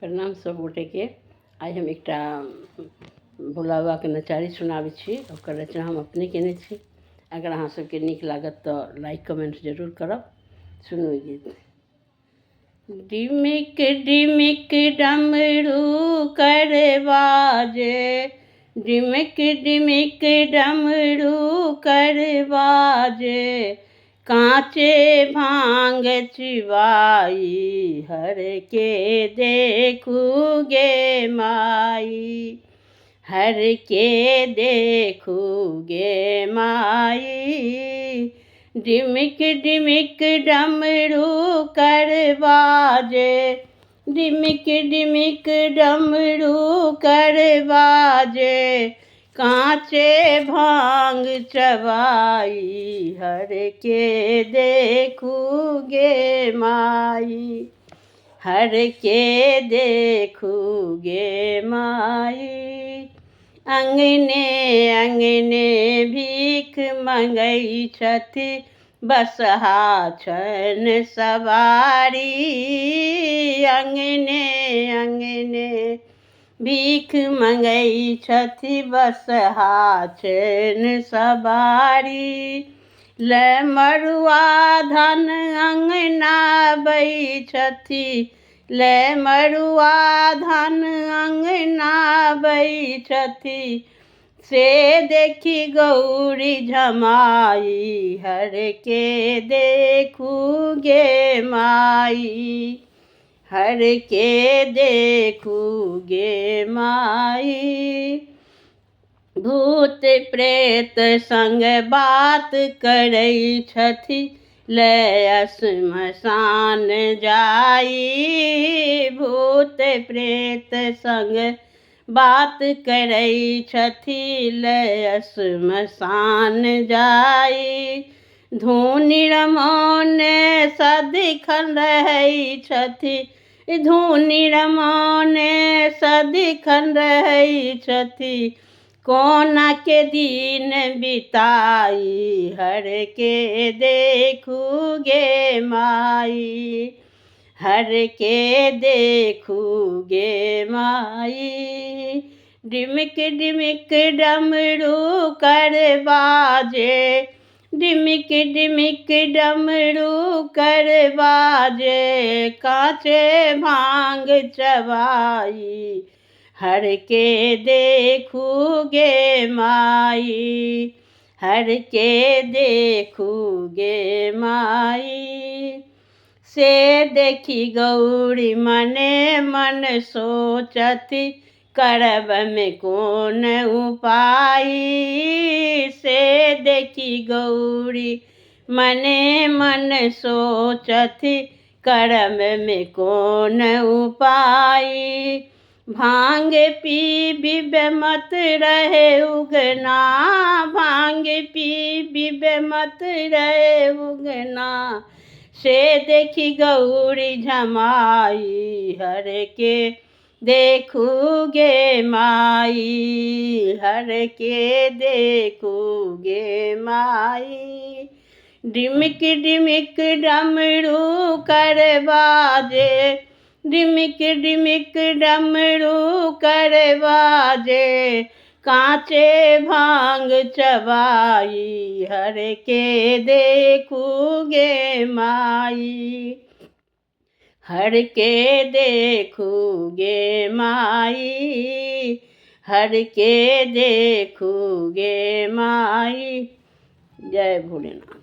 प्रणाम सब गोटे के। आज हम एक भोला बाबा के नचारी सुनाबै छी। ओकर रचना हम अपने केने छी। अगर अहाँ सबके नीक लागत तो लाइक कमेंट जरूर करब। सुनू गीत। डिमिक डिमिक डमरू कर बाजे, डिमिक डिमिक डमरू कर बाजे, कांचे भांग चिबाई हर के देखू गे माई, हर के देखू गे माई। डिमिक डिमिक डमरू कर बाजे, डिमिक डिमिक डमरू कर बाजे, कांचे भांग चबाई हर के देखू गे माई, हर के देखू गे माई। अंगने अंगने भीख मंगई छथि बसहा छन सवारी, अंगने अंगने भीख मंगई छथि बसहा छन सवारी। ले मरुआ धन अंगना बई छथि, ले मरुआ धन अंगना बई छथि, से देखी गौरी झमाई हर के देखू गे माई, हर के देखू गे माई। भूत प्रेत संग बात करई छथि, ले श्मशान जाई, भूत प्रेत संग बात करई छथि, ले श्मशान जाई। धूनि रमौन सदिखन रहई छथि, धूनि रमौन सदिखन रहई छथि, कोना के दिन बिताई हर के देखू गे माई, हर के देखू गे माई। डिमिक डिमिक डमरू कर बाजे, डिमिक डिमिक डमरू कर बाजे, कांचे भांग चबाई हर के देखू गे माई, हर के देखू गे माई। से देखी गौरी मने मन सोचती, करब में कौन उपाय, से देखी गौरी मने मन सोचती, करब में कौन उपाय। भांग पी बिबे मत रहे उगना, भांग पी बिबे मत रहे उगना, से देखी गौरी झमाई हर के देखू गे माई, हर के देखू गे माई। डिमिक डिमिक डमरू कर बाजे, डिमिक डिमिक डमरू कर बाजे, कांचे भांग चबाई हर के देखू गे माई, हर के देखू गे माई, हर के देखू गे माई। जय भोलेनाथ।